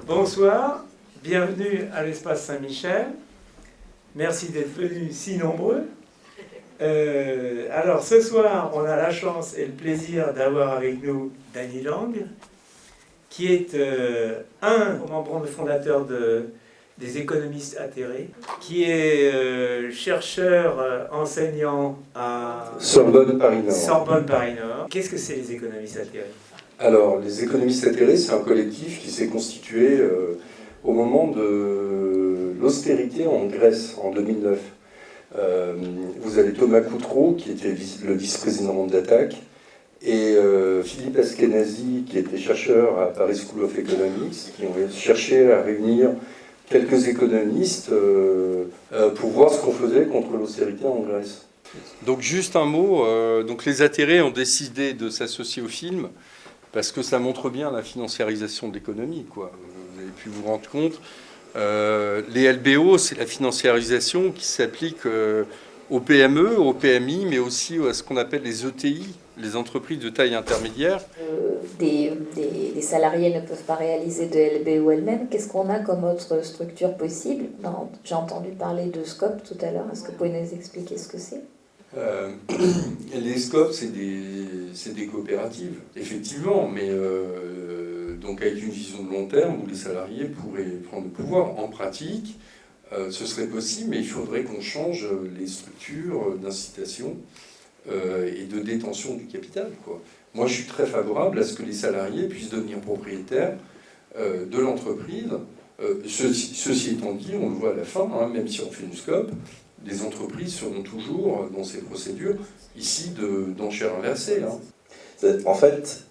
Bonsoir, bienvenue à l'Espace Saint-Michel. Merci d'être venus si nombreux. Alors ce soir, on a la chance et le plaisir d'avoir avec nous Danny Lang, qui est un membre fondateur des économistes atterrés, qui est chercheur enseignant à Sorbonne Paris-Nord. Sorbonne Paris-Nord. Qu'est-ce que c'est les économistes atterrés? Alors, les économistes atterrés, c'est un collectif qui s'est constitué au moment de l'austérité en Grèce, en 2009. Vous avez Thomas Coutreau, qui était le vice-président d'Attaque, et Philippe Askenazi, qui était chercheur à Paris School of Economics, qui ont cherché à réunir quelques économistes pour voir ce qu'on faisait contre l'austérité en Grèce. Donc juste un mot, donc les atterrés ont décidé de s'associer au film, parce que ça montre bien la financiarisation de l'économie, quoi. Vous avez pu vous rendre compte. Les LBO, c'est la financiarisation qui s'applique aux PME, aux PMI, mais aussi à ce qu'on appelle les ETI, les entreprises de taille intermédiaire. Des salariés ne peuvent pas réaliser de LBO elles-mêmes. Qu'est-ce qu'on a comme autre structure possible? J'ai entendu parler de SCOP tout à l'heure. Est-ce que vous pouvez nous expliquer ce que c'est? Les SCOP, c'est des coopératives, effectivement, mais donc avec une vision de long terme où les salariés pourraient prendre le pouvoir. En pratique, ce serait possible, mais il faudrait qu'on change les structures d'incitation et de détention du capital, quoi. Moi, je suis très favorable à ce que les salariés puissent devenir propriétaires de l'entreprise. Ceci étant dit, on le voit à la fin, hein, même si on fait une SCOP, les entreprises seront toujours dans ces procédures ici d'enchères inversées. Hein. En fait,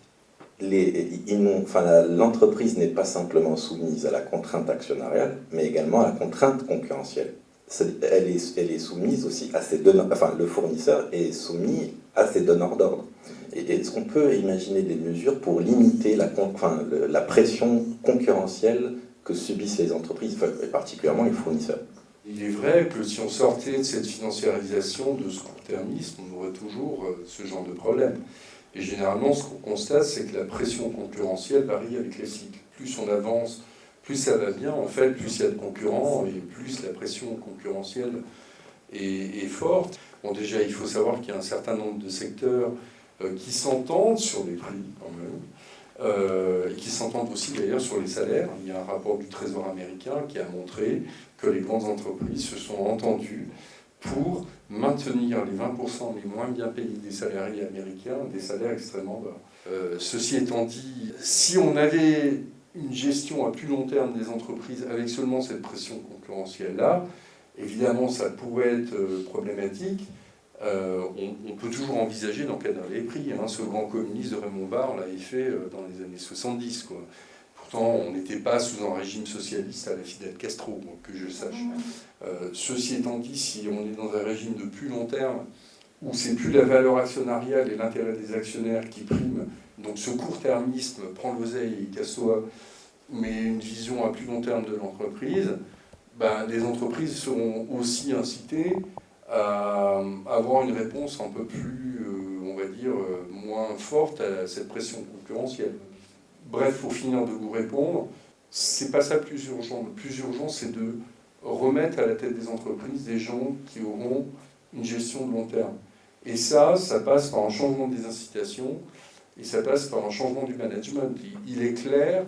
l'entreprise n'est pas simplement soumise à la contrainte actionnariale, mais également à la contrainte concurrentielle. Elle est soumise aussi à ses donneurs, enfin le fournisseur est soumis à ses donneurs d'ordre. Et est-ce qu'on peut imaginer des mesures pour limiter la pression concurrentielle que subissent les entreprises, et particulièrement les fournisseurs? Il est vrai que si on sortait de cette financiarisation, de ce court-termisme, on aurait toujours ce genre de problème. Et généralement, ce qu'on constate, c'est que la pression concurrentielle varie avec les cycles. Plus on avance, plus ça va bien, en fait, plus il y a de concurrents et plus la pression concurrentielle est forte. Bon, déjà, il faut savoir qu'il y a un certain nombre de secteurs qui s'entendent sur les prix, quand même, et qui s'entendent aussi d'ailleurs sur les salaires. Il y a un rapport du Trésor américain qui a montré que les grandes entreprises se sont entendues pour maintenir les 20% les moins bien payés des salariés américains, des salaires extrêmement bas. Ceci étant dit, si on avait une gestion à plus long terme des entreprises avec seulement cette pression concurrentielle-là, évidemment ça pourrait être problématique. On peut toujours envisager d'encadrer les prix. Hein. Ce grand communiste de Raymond Barre l'avait fait dans les années 70, quoi. Pourtant, on n'était pas sous un régime socialiste à la Fidel Castro, que je sache. Ceci étant dit, si on est dans un régime de plus long terme, où c'est plus la valeur actionnariale et l'intérêt des actionnaires qui priment, donc ce court-termisme prend l'oseille et casse-toi, mais une vision à plus long terme de l'entreprise, ben, les entreprises seront aussi incitées à avoir une réponse un peu plus, on va dire, moins forte à cette pression concurrentielle. Bref, pour finir de vous répondre, c'est pas ça le plus urgent. Le plus urgent, c'est de remettre à la tête des entreprises des gens qui auront une gestion de long terme. Et ça passe par un changement des incitations et ça passe par un changement du management. Il est clair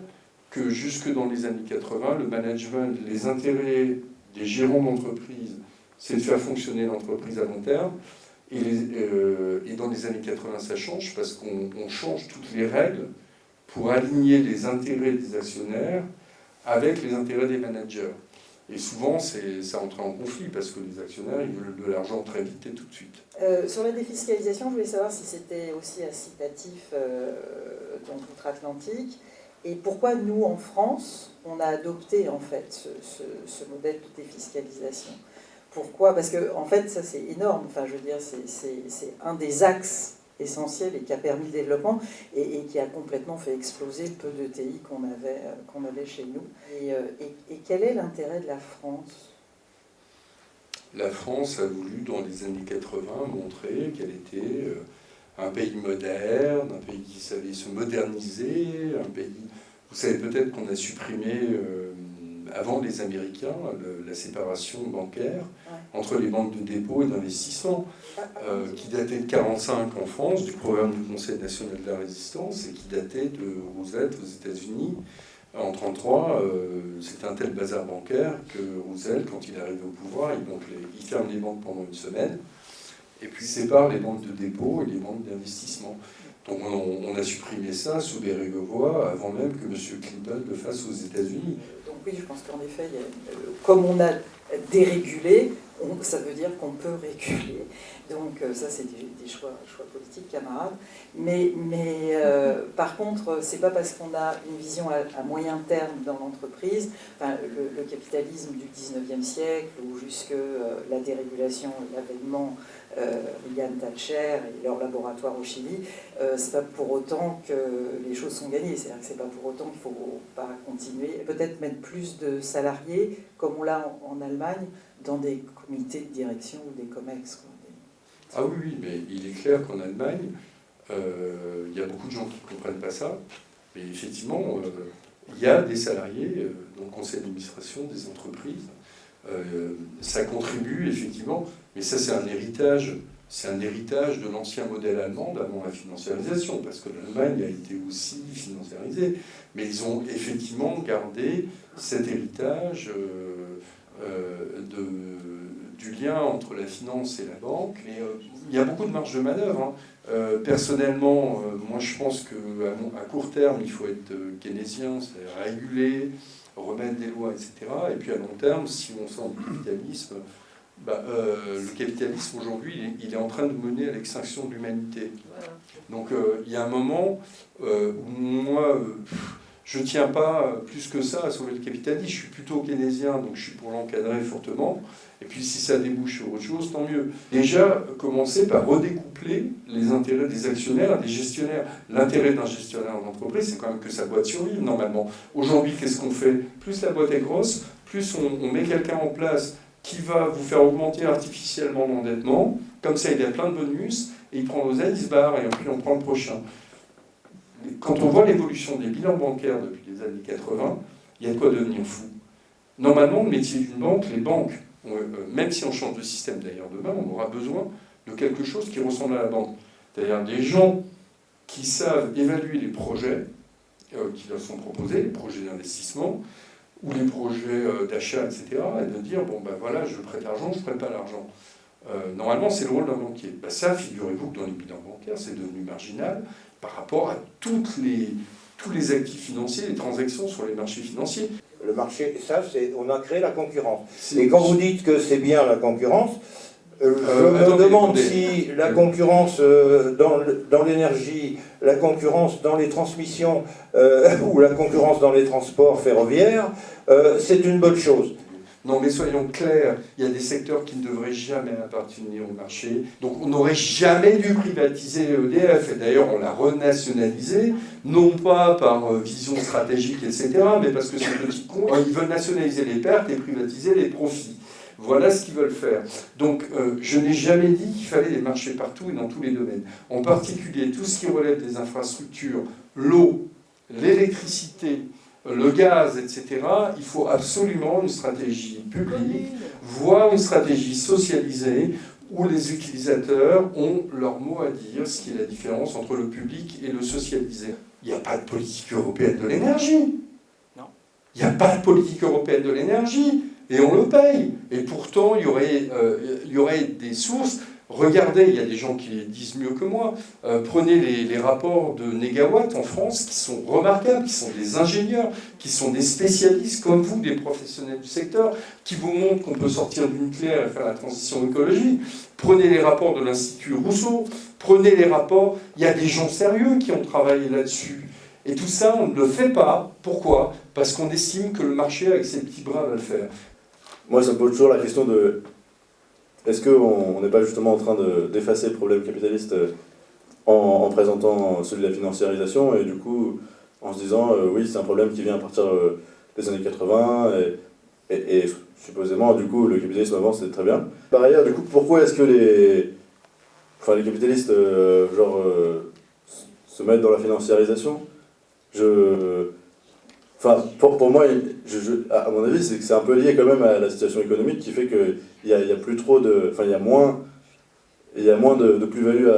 que jusque dans les années 80, le management, les intérêts des gérants d'entreprise, c'est de faire fonctionner l'entreprise à long terme. Et dans les années 80, ça change parce qu'on change toutes les règles pour aligner les intérêts des actionnaires avec les intérêts des managers. Et souvent, ça entre en conflit parce que les actionnaires, ils veulent de l'argent très vite et tout de suite. Sur la défiscalisation, je voulais savoir si c'était aussi incitatif dans l'outre-Atlantique et pourquoi nous, en France, on a adopté en fait ce modèle de défiscalisation. Pourquoi? Parce que en fait, ça c'est énorme. Enfin, je veux dire, c'est un des axes essentiels et qui a permis le développement et qui a complètement fait exploser le peu de TI qu'on avait chez nous. Et quel est l'intérêt de la France? La France a voulu, dans les années 80, montrer qu'elle était un pays moderne, un pays qui savait se moderniser, un pays... Vous savez peut-être qu'on a supprimé, avant les Américains, la séparation bancaire entre les banques de dépôt et d'investissement, qui datait de 1945 en France, du programme du Conseil national de la résistance, et qui datait de Roosevelt aux États-Unis. En 1933, c'était un tel bazar bancaire que Roosevelt, quand il arrive au pouvoir, il ferme les banques pendant une semaine, et puis sépare les banques de dépôt et les banques d'investissement. Donc on a supprimé ça sous Bérégovoy avant même que M. Clinton le fasse aux États-Unis. Donc oui, je pense qu'en effet, comme on a dérégulé, ça veut dire qu'on peut réguler. Donc ça, c'est des choix politiques, camarades. Mais par contre, c'est pas parce qu'on a une vision à moyen terme dans l'entreprise, enfin, le capitalisme du 19e siècle, ou jusque la dérégulation et l'avènement Reagan, Thatcher et leur laboratoire au Chili, c'est pas pour autant que les choses sont gagnées. C'est-à-dire que c'est pas pour autant qu'il faut pas continuer. Peut-être mettre plus de salariés, comme on l'a en Allemagne, dans des comités de direction ou des COMEX, quoi. Ah oui, mais il est clair qu'en Allemagne, il y a beaucoup de gens qui ne comprennent pas ça, mais effectivement, il y a des salariés dans le conseil d'administration des entreprises. Ça contribue effectivement, mais ça c'est un héritage de l'ancien modèle allemand avant la financiarisation, parce que l'Allemagne a été aussi financiarisée, mais ils ont effectivement gardé cet héritage du lien entre la finance et la banque. Mais il y a beaucoup de marge de manœuvre, hein. Personnellement, moi je pense qu'à court terme, il faut être keynésien, c'est-à-dire réguler, remettre des lois, etc. Et puis à long terme, si on sort du capitalisme, le capitalisme aujourd'hui, il est en train de mener à l'extinction de l'humanité. Donc il y a un moment où moi, je ne tiens pas plus que ça à sauver le capitalisme. Je suis plutôt keynésien, donc je suis pour l'encadrer fortement. Et puis si ça débouche sur autre chose, tant mieux. Déjà, commencer par redécoupler les intérêts des actionnaires et des gestionnaires. L'intérêt d'un gestionnaire d'entreprise, c'est quand même que sa boîte survive normalement. Aujourd'hui, qu'est-ce qu'on fait? Plus la boîte est grosse, plus on met quelqu'un en place qui va vous faire augmenter artificiellement l'endettement. Comme ça, il a plein de bonus, et il prend l'oseille, il se barre, et puis on prend le prochain. Quand on voit l'évolution des bilans bancaires depuis les années 80, il y a de quoi devenir fou. Normalement, le métier d'une banque, les banques, même si on change de système d'ailleurs demain, on aura besoin de quelque chose qui ressemble à la banque. C'est-à-dire des gens qui savent évaluer les projets qui leur sont proposés, les projets d'investissement, ou les projets d'achat, etc., et de dire, voilà, je prête l'argent, je ne prête pas l'argent. Normalement, c'est le rôle d'un banquier. Ça, figurez-vous que dans les bilans bancaires, c'est devenu marginal par rapport à tous les actifs financiers, les transactions sur les marchés financiers. Le marché, on a créé la concurrence. Et quand vous dites que c'est bien la concurrence, je me demande si la concurrence dans l'énergie, la concurrence dans les transmissions ou la concurrence dans les transports ferroviaires, c'est une bonne chose. Non, mais soyons clairs, il y a des secteurs qui ne devraient jamais appartenir au marché. Donc on n'aurait jamais dû privatiser EDF. Et d'ailleurs, on l'a renationalisé, non pas par vision stratégique, etc., mais parce que ces petits cons, ils veulent nationaliser les pertes et privatiser les profits. Voilà ce qu'ils veulent faire. Donc je n'ai jamais dit qu'il fallait des marchés partout et dans tous les domaines. En particulier, tout ce qui relève des infrastructures, l'eau, l'électricité, le gaz, etc., il faut absolument une stratégie publique, voire une stratégie socialisée, où les utilisateurs ont leur mot à dire, ce qui est la différence entre le public et le socialisé. Il n'y a pas de politique européenne de l'énergie. Non. Il n'y a pas de politique européenne de l'énergie, et on le paye. Et pourtant, il y aurait des sources. Regardez, il y a des gens qui les disent mieux que moi. Prenez les rapports de Négawatt en France, qui sont remarquables, qui sont des ingénieurs, qui sont des spécialistes comme vous, des professionnels du secteur, qui vous montrent qu'on peut sortir du nucléaire et faire la transition écologique. Prenez les rapports de l'Institut Rousseau, prenez les rapports. Il y a des gens sérieux qui ont travaillé là-dessus. Et tout ça, on ne le fait pas. Pourquoi? Parce qu'on estime que le marché, avec ses petits bras, va le faire. Moi, ça me pose toujours la question de... Est-ce qu'on n'est pas justement en train d'effacer le problème capitaliste en présentant celui de la financiarisation et du coup en se disant oui c'est un problème qui vient à partir des années 80 et supposément du coup le capitalisme avant c'était très bien. Par ailleurs du coup pourquoi est-ce que les capitalistes se mettent dans la financiarisation? Enfin, pour moi, à mon avis, c'est que c'est un peu lié quand même à la situation économique qui fait qu'il y a plus trop de... Enfin, il y a moins de plus-value,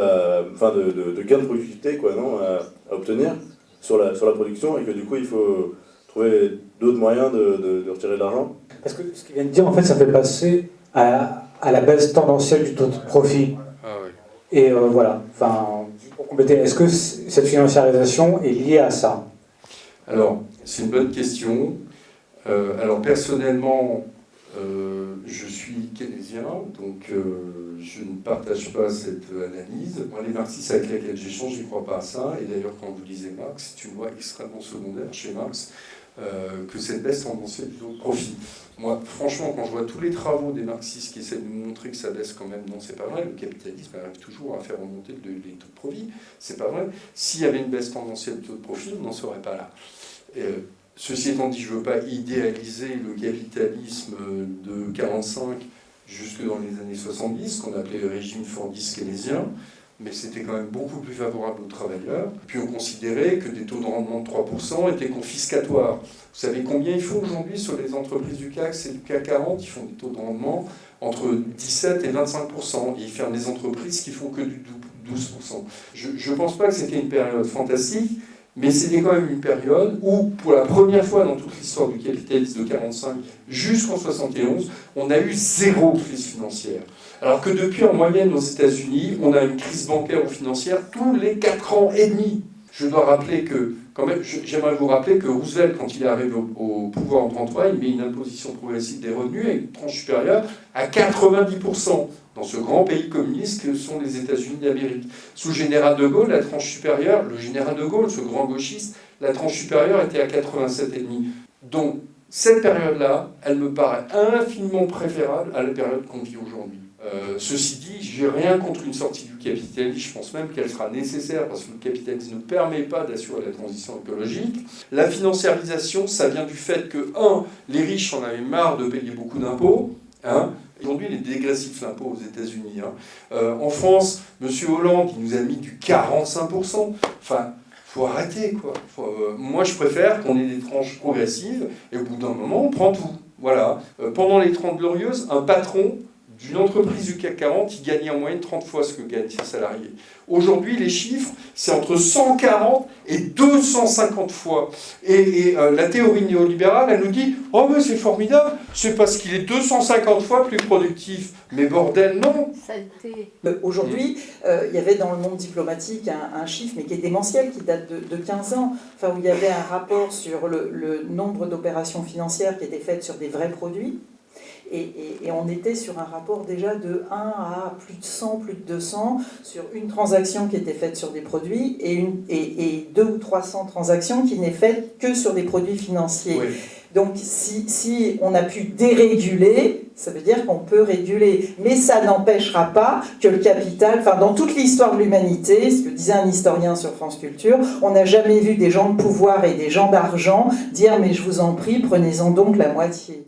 enfin de gains de productivité quoi, non, à obtenir sur la production, et que du coup, il faut trouver d'autres moyens de retirer de l'argent. Parce que ce qu'il vient de dire, en fait, ça fait passer à la baisse tendancielle du taux de profit. Ah oui. Et voilà, enfin, pour compléter, est-ce que cette financiarisation est liée à ça? Alors, c'est une bonne question. Alors, personnellement, je suis keynésien, donc je ne partage pas cette analyse. Moi, les marxistes avec lesquels j'échange, je ne crois pas à ça. Et d'ailleurs, quand vous lisez Marx, c'est une loi extrêmement secondaire chez Marx, que cette baisse tendancielle du taux de profit. Moi, franchement, quand je vois tous les travaux des marxistes qui essaient de nous montrer que ça baisse quand même, non, c'est pas vrai. Le capitalisme arrive toujours à faire remonter les taux de profit. C'est pas vrai. S'il y avait une baisse tendancielle du taux de profit, on n'en serait pas là. Ceci étant dit, je ne veux pas idéaliser le capitalisme de 1945 jusque dans les années 70, qu'on appelait le régime fordiste-keynésien, mais c'était quand même beaucoup plus favorable aux travailleurs. Puis on considérait que des taux de rendement de 3% étaient confiscatoires. Vous savez combien ils font aujourd'hui sur les entreprises du CAC, c'est du CAC 40, ils font des taux de rendement entre 17 et 25%, et ils ferment des entreprises qui font que du 12%. Je ne pense pas que c'était une période fantastique, mais c'était quand même une période où, pour la première fois dans toute l'histoire du capitalisme de 1945 jusqu'en 1971, on a eu 0 crise financière. Alors que depuis, en moyenne, aux États-Unis, on a une crise bancaire ou financière tous les 4 ans et demi. Je dois rappeler que, quand même, j'aimerais vous rappeler que Roosevelt, quand il est arrivé au pouvoir en 1933, il met une imposition progressive des revenus avec une tranche supérieure à 90%. Dans ce grand pays communiste que sont les États-Unis d'Amérique. Sous le général de Gaulle, la tranche supérieure, le général de Gaulle, ce grand gauchiste, la tranche supérieure était à 87,5. Donc, cette période-là, elle me paraît infiniment préférable à la période qu'on vit aujourd'hui. Ceci dit, j'ai rien contre une sortie du capitalisme, je pense même qu'elle sera nécessaire parce que le capitalisme ne permet pas d'assurer la transition écologique. La financiarisation, ça vient du fait que, les riches en avaient marre de payer beaucoup d'impôts, Aujourd'hui, il est dégressif l'impôt aux États-Unis. En France, M. Hollande, il nous a mis du 45%. Enfin, il faut arrêter, quoi. Moi, je préfère qu'on ait des tranches progressives et au bout d'un moment, on prend tout. Voilà. Pendant les 30 Glorieuses, un patron d'une entreprise du CAC 40, il gagnait en moyenne 30 fois ce que gagnent ses salariés. Aujourd'hui, les chiffres, c'est entre 140 et 250 fois. Et la théorie néolibérale, elle nous dit « Oh, mais c'est formidable, c'est parce qu'il est 250 fois plus productif. » Mais bordel, non. Aujourd'hui, il y avait dans le monde diplomatique un chiffre, mais qui est démentiel, qui date de 15 ans, enfin, où il y avait un rapport sur le nombre d'opérations financières qui étaient faites sur des vrais produits. Et on était sur un rapport déjà de 1 à plus de 100, plus de 200 sur une transaction qui était faite sur des produits et 200 ou 300 transactions qui n'est faite que sur des produits financiers. Oui. Donc si on a pu déréguler, ça veut dire qu'on peut réguler. Mais ça n'empêchera pas que le capital, enfin dans toute l'histoire de l'humanité, ce que disait un historien sur France Culture, on n'a jamais vu des gens de pouvoir et des gens d'argent dire « mais je vous en prie, prenez-en donc la moitié ».